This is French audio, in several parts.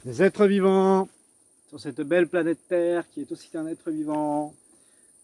Des êtres vivants sur cette belle planète Terre qui est aussi un être vivant.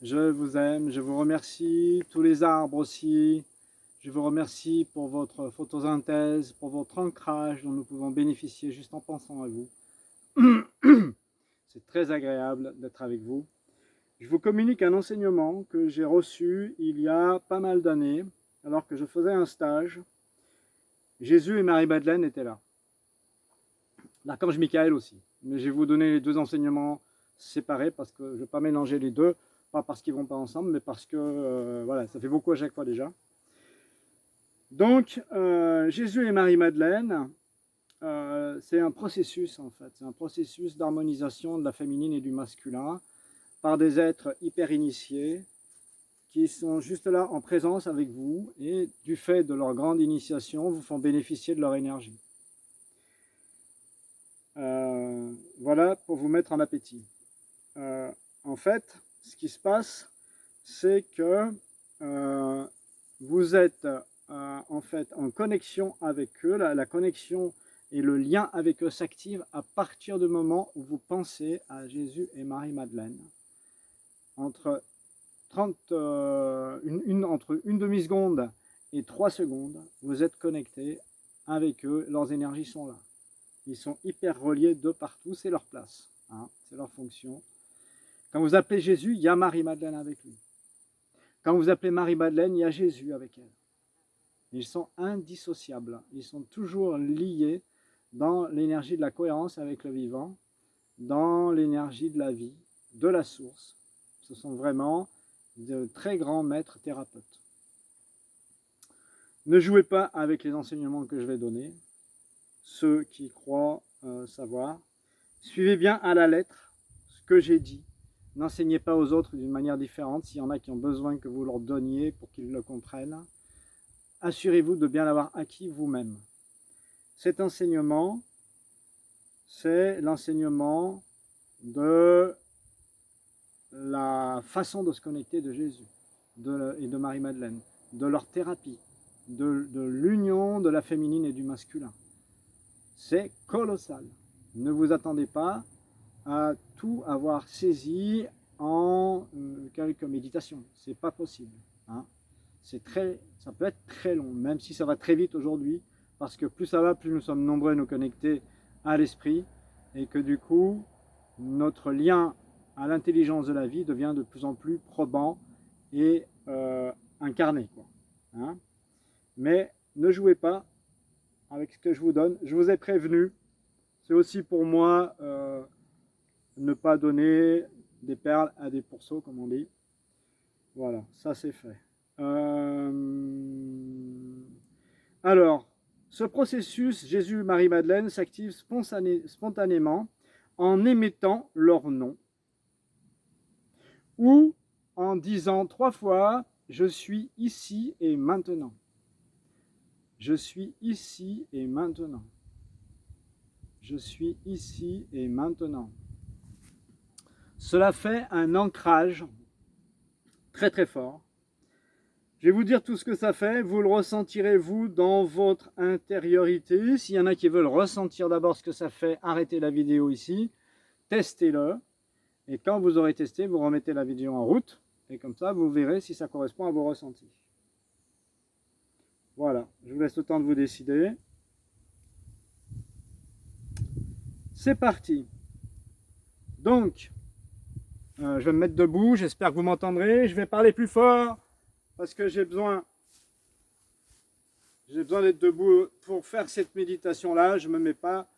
Je vous aime, je vous remercie, tous les arbres aussi. Je vous remercie pour votre photosynthèse, pour votre ancrage dont nous pouvons bénéficier juste en pensant à vous. C'est très agréable d'être avec vous. Je vous communique un enseignement que j'ai reçu il y a pas mal d'années, alors que je faisais un stage. Jésus et Marie-Madeleine étaient là. L'archange Michael aussi. Mais je vais vous donner les deux enseignements séparés parce que je ne vais pas mélanger les deux, pas parce qu'ils ne vont pas ensemble, mais parce que voilà, ça fait beaucoup à chaque fois déjà. Donc, Jésus et Marie-Madeleine, c'est un processus en fait, c'est un processus d'harmonisation de la féminine et du masculin par des êtres hyper initiés qui sont juste là en présence avec vous et du fait de leur grande initiation, vous font bénéficier de leur énergie. Voilà pour vous mettre en appétit. En fait, ce qui se passe, c'est que vous êtes en fait en connexion avec eux. La connexion et le lien avec eux s'active à partir du moment où vous pensez à Jésus et Marie-Madeleine. Entre une demi-seconde et 3 secondes, vous êtes connecté avec eux, leurs énergies sont là. Ils sont hyper reliés de partout, c'est leur place, hein, c'est leur fonction. Quand vous appelez Jésus, il y a Marie-Madeleine avec lui. Quand vous appelez Marie-Madeleine, il y a Jésus avec elle. Ils sont indissociables, ils sont toujours liés dans l'énergie de la cohérence avec le vivant, dans l'énergie de la vie, de la source. Ce sont vraiment de très grands maîtres thérapeutes. Ne jouez pas avec les enseignements que je vais donner, ceux qui croient savoir. Suivez bien à la lettre ce que j'ai dit. N'enseignez pas aux autres d'une manière différente. S'il y en a qui ont besoin que vous leur donniez pour qu'ils le comprennent, assurez-vous de bien l'avoir acquis vous-même. Cet enseignement, c'est l'enseignement de la façon de se connecter de Jésus et de Marie-Madeleine, de leur thérapie, de l'union de la féminine et du masculin. C'est colossal. Ne vous attendez pas à tout avoir saisi en quelques méditations. C'est pas possible. Hein. Ça peut être très long, même si ça va très vite aujourd'hui, parce que plus ça va, plus nous sommes nombreux à nous connecter à l'esprit, et que du coup, notre lien à l'intelligence de la vie devient de plus en plus probant et incarné. Quoi. Hein. Mais ne jouez pas avec ce que je vous donne. Je vous ai prévenu. C'est aussi pour moi ne pas donner des perles à des pourceaux, comme on dit. Voilà, ça c'est fait. Alors, ce processus Jésus-Marie-Madeleine s'active spontanément en émettant leur nom ou en disant 3 fois « Je suis ici et maintenant ». Je suis ici et maintenant. Je suis ici et maintenant. Cela fait un ancrage très très fort. Je vais vous dire tout ce que ça fait, vous le ressentirez vous dans votre intériorité. S'il y en a qui veulent ressentir d'abord ce que ça fait, arrêtez la vidéo ici, testez-le. Et quand vous aurez testé, vous remettez la vidéo en route. Et comme ça, vous verrez si ça correspond à vos ressentis. Voilà, je vous laisse le temps de vous décider. C'est parti. Donc, je vais me mettre debout, j'espère que vous m'entendrez. Je vais parler plus fort parce que j'ai besoin d'être debout pour faire cette méditation-là. Je ne me mets pas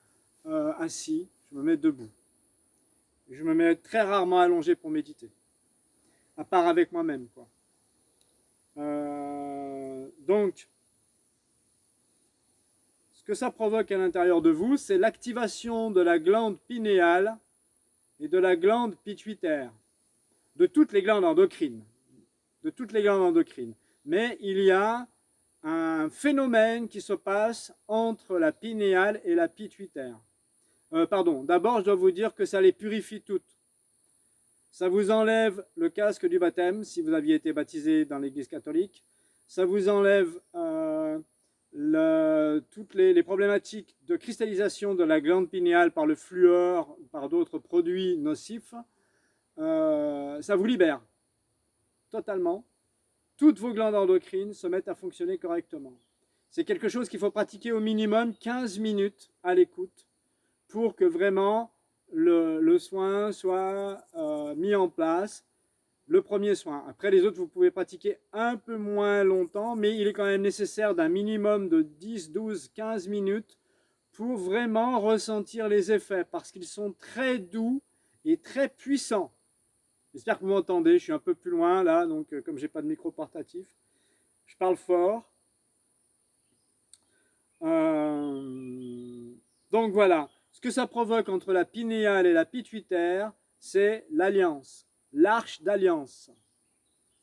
assis, je me mets debout. Je me mets très rarement allongé pour méditer, à part avec moi-même, quoi. Donc, ce que ça provoque à l'intérieur de vous, c'est l'activation de la glande pinéale et de la glande pituitaire, de toutes les glandes endocrines. Mais il y a un phénomène qui se passe entre la pinéale et la pituitaire. D'abord, je dois vous dire que ça les purifie toutes. Ça vous enlève le casque du baptême, si vous aviez été baptisé dans l'église catholique. Ça vous enlève toutes les problématiques de cristallisation de la glande pinéale par le fluor, par d'autres produits nocifs, ça vous libère totalement. Toutes vos glandes endocrines se mettent à fonctionner correctement. C'est quelque chose qu'il faut pratiquer au minimum 15 minutes à l'écoute pour que vraiment le soin soit mis en place, le premier soin. Après les autres, vous pouvez pratiquer un peu moins longtemps, mais il est quand même nécessaire d'un minimum de 10, 12, 15 minutes pour vraiment ressentir les effets, parce qu'ils sont très doux et très puissants. J'espère que vous m'entendez, je suis un peu plus loin là, donc comme je n'ai pas de micro portatif, je parle fort. Donc voilà, ce que ça provoque entre la pinéale et la pituitaire, c'est l'alliance, l'arche d'alliance.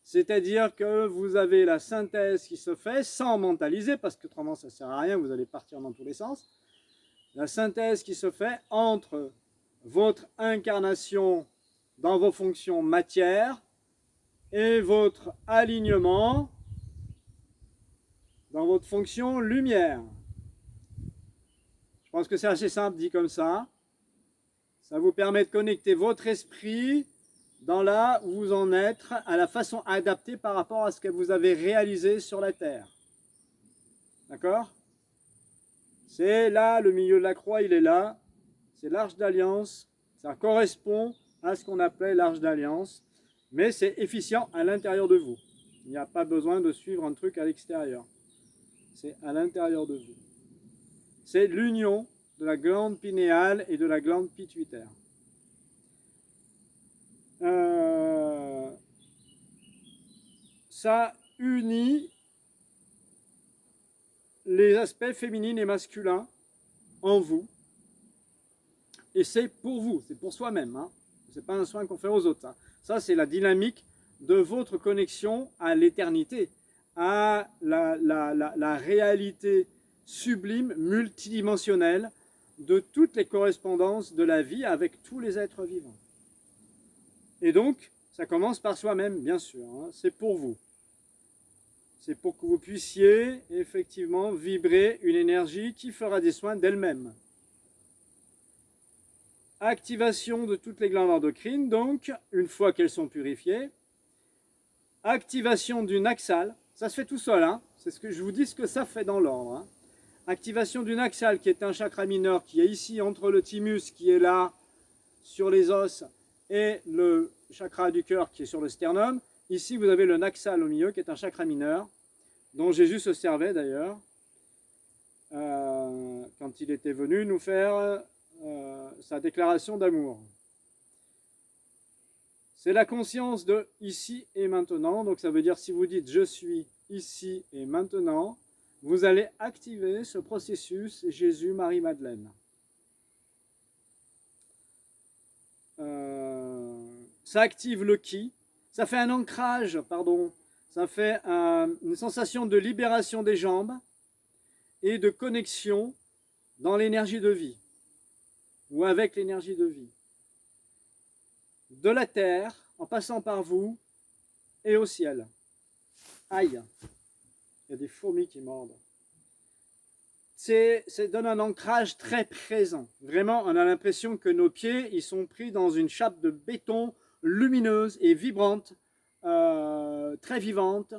C'est-à-dire que vous avez la synthèse qui se fait sans mentaliser, parce que autrement ça ne sert à rien, vous allez partir dans tous les sens. La synthèse qui se fait entre votre incarnation dans vos fonctions matière et votre alignement dans votre fonction lumière. Je pense que c'est assez simple dit comme ça. Ça vous permet de connecter votre esprit dans là où vous en êtes à la façon adaptée par rapport à ce que vous avez réalisé sur la Terre. D'accord? C'est là, le milieu de la croix, il est là. C'est l'arche d'alliance. Ça correspond à ce qu'on appelait l'arche d'alliance. Mais c'est efficient à l'intérieur de vous. Il n'y a pas besoin de suivre un truc à l'extérieur. C'est à l'intérieur de vous. C'est l'union de la glande pinéale et de la glande pituitaire. Ça unit les aspects féminins et masculins en vous. Et c'est pour vous, c'est pour soi-même. Hein. Ce n'est pas un soin qu'on fait aux autres. Ça c'est la dynamique de votre connexion à l'éternité, à la réalité sublime, multidimensionnelle de toutes les correspondances de la vie avec tous les êtres vivants. Et donc, ça commence par soi-même, bien sûr. Hein, c'est pour vous. C'est pour que vous puissiez effectivement vibrer une énergie qui fera des soins d'elle-même. Activation de toutes les glandes endocrines, donc, une fois qu'elles sont purifiées. Activation du naxal. Ça se fait tout seul, hein. C'est ce que je vous dis, ce que ça fait dans l'ordre. Hein. Activation du naxal, qui est un chakra mineur, qui est ici entre le thymus, qui est là, sur les os, et le chakra du cœur, qui est sur le sternum. Ici, vous avez le naxal au milieu, qui est un chakra mineur, dont Jésus se servait d'ailleurs, quand il était venu nous faire sa déclaration d'amour. C'est la conscience de ici et maintenant. Donc ça veut dire, si vous dites je suis ici et maintenant, vous allez activer ce processus Jésus, Marie, Madeleine. Ça active le ki. Ça fait un ancrage, pardon. Ça fait une sensation de libération des jambes et de connexion dans l'énergie de vie ou avec l'énergie de vie. De la terre, en passant par vous, et au ciel. Aïe, il y a des fourmis qui mordent. Ça donne un ancrage très présent. Vraiment, on a l'impression que nos pieds, ils sont pris dans une chape de béton lumineuse et vibrante, très vivante,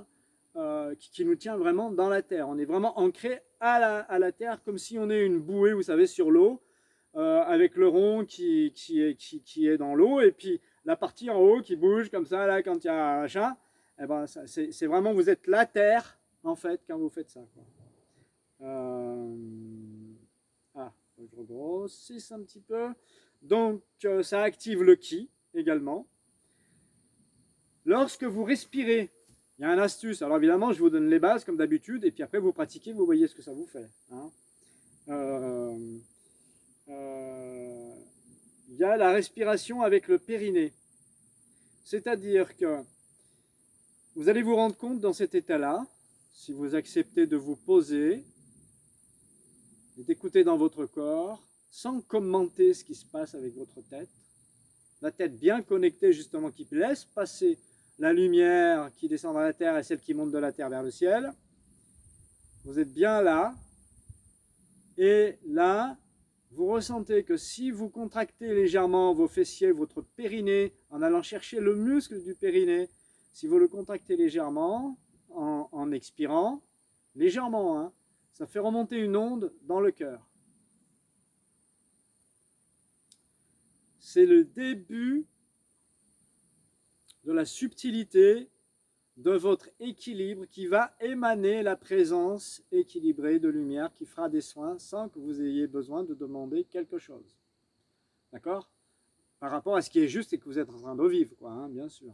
qui nous tient vraiment dans la terre. On est vraiment ancré à la terre, comme si on est une bouée, vous savez, sur l'eau, avec le rond qui est dans l'eau, et puis la partie en haut qui bouge comme ça, là, quand il y a un chat. Eh ben, c'est vraiment, vous êtes la terre, en fait, quand vous faites ça. Quoi. Je regrossisse un petit peu. Donc, ça active le ki également. Lorsque vous respirez, il y a une astuce. Alors évidemment, je vous donne les bases comme d'habitude, et puis après vous pratiquez, vous voyez ce que ça vous fait. Hein. Il y a la respiration avec le périnée. C'est-à-dire que vous allez vous rendre compte dans cet état-là, si vous acceptez de vous poser et d'écouter dans votre corps, sans commenter ce qui se passe avec votre tête, la tête bien connectée justement, qui laisse passer la lumière qui descend dans la terre et celle qui monte de la terre vers le ciel. Vous êtes bien là. Et là, vous ressentez que si vous contractez légèrement vos fessiers, votre périnée, en allant chercher le muscle du périnée, si vous le contractez légèrement, en expirant, légèrement, hein, ça fait remonter une onde dans le cœur. C'est le début de la subtilité de votre équilibre qui va émaner la présence équilibrée de lumière qui fera des soins sans que vous ayez besoin de demander quelque chose. D'accord? Par rapport à ce qui est juste et que vous êtes en train de vivre, quoi, hein, bien sûr.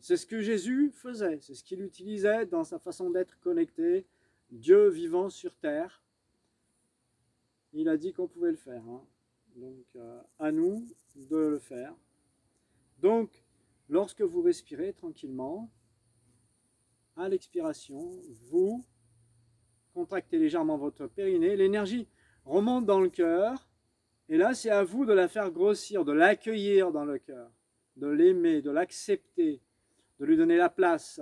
C'est ce que Jésus faisait, c'est ce qu'il utilisait dans sa façon d'être connecté, Dieu vivant sur terre. Il a dit qu'on pouvait le faire. Hein. Donc, à nous de le faire. Donc, lorsque vous respirez tranquillement, à l'expiration, vous contractez légèrement votre périnée, l'énergie remonte dans le cœur, et là, c'est à vous de la faire grossir, de l'accueillir dans le cœur, de l'aimer, de l'accepter, de lui donner la place.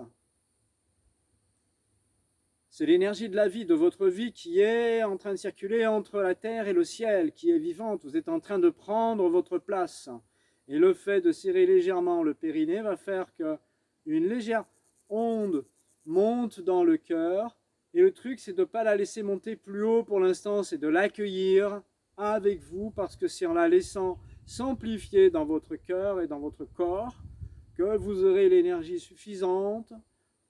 C'est l'énergie de la vie, de votre vie qui est en train de circuler entre la terre et le ciel, qui est vivante. Vous êtes en train de prendre votre place. Et le fait de serrer légèrement le périnée va faire qu'une légère onde monte dans le cœur. Et le truc, c'est de ne pas la laisser monter plus haut pour l'instant, c'est de l'accueillir avec vous, parce que c'est en la laissant s'amplifier dans votre cœur et dans votre corps que vous aurez l'énergie suffisante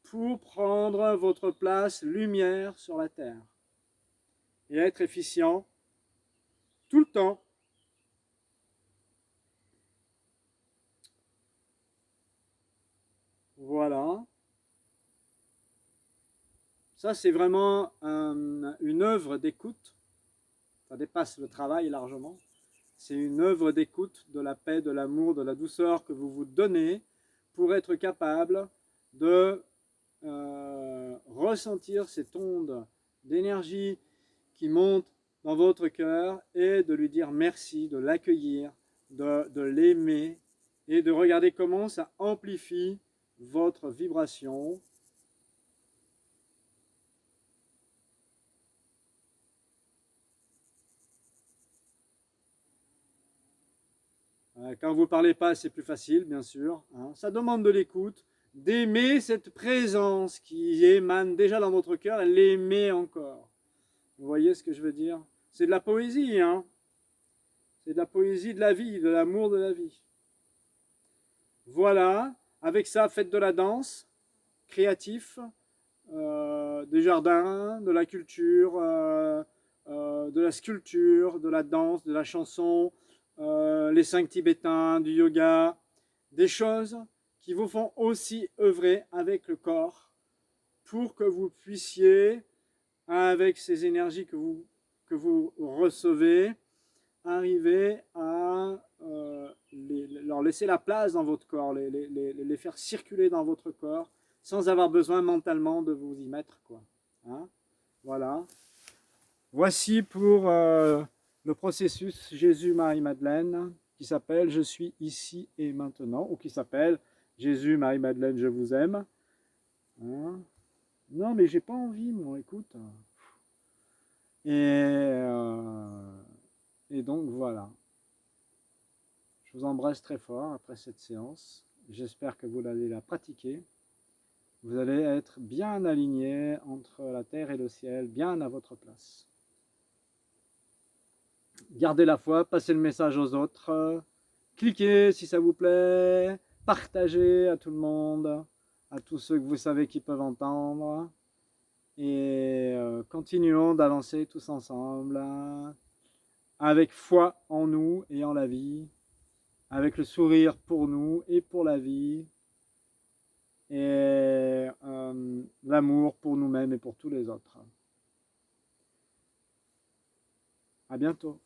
pour prendre votre place lumière sur la terre et être efficient tout le temps. Voilà. Ça, c'est vraiment une œuvre d'écoute. Ça dépasse le travail largement. C'est une œuvre d'écoute de la paix, de l'amour, de la douceur que vous vous donnez pour être capable de ressentir cette onde d'énergie qui monte dans votre cœur et de lui dire merci, de l'accueillir, de l'aimer et de regarder comment ça amplifie votre vibration. Quand vous ne parlez pas, c'est plus facile, bien sûr. Hein. Ça demande de l'écoute, d'aimer cette présence qui émane déjà dans votre cœur et l'aimer encore. Vous voyez ce que je veux dire? C'est de la poésie, hein? C'est de la poésie de la vie, de l'amour de la vie. Voilà, avec ça, faites de la danse, créatif, des jardins, de la culture, de la sculpture, de la danse, de la chanson, les 5 tibétains, du yoga, des choses qui vous font aussi œuvrer avec le corps pour que vous puissiez, avec ces énergies que vous recevez, arriver à leur laisser la place dans votre corps, les faire circuler dans votre corps, sans avoir besoin mentalement de vous y mettre, quoi. Hein? Voilà. Voici pour le processus Jésus-Marie-Madeleine, qui s'appelle « Je suis ici et maintenant », ou qui s'appelle « Jésus-Marie-Madeleine, je vous aime ». Hein? Non, mais j'ai pas envie, moi, écoute. Et donc, voilà. Je vous embrasse très fort après cette séance. J'espère que vous allez la pratiquer. Vous allez être bien aligné entre la terre et le ciel, bien à votre place. Gardez la foi, passez le message aux autres. Cliquez si ça vous plaît. Partagez à tout le monde, à tous ceux que vous savez qui peuvent entendre. Et continuons d'avancer tous ensemble, avec foi en nous et en la vie, avec le sourire pour nous et pour la vie, et l'amour pour nous-mêmes et pour tous les autres. À bientôt.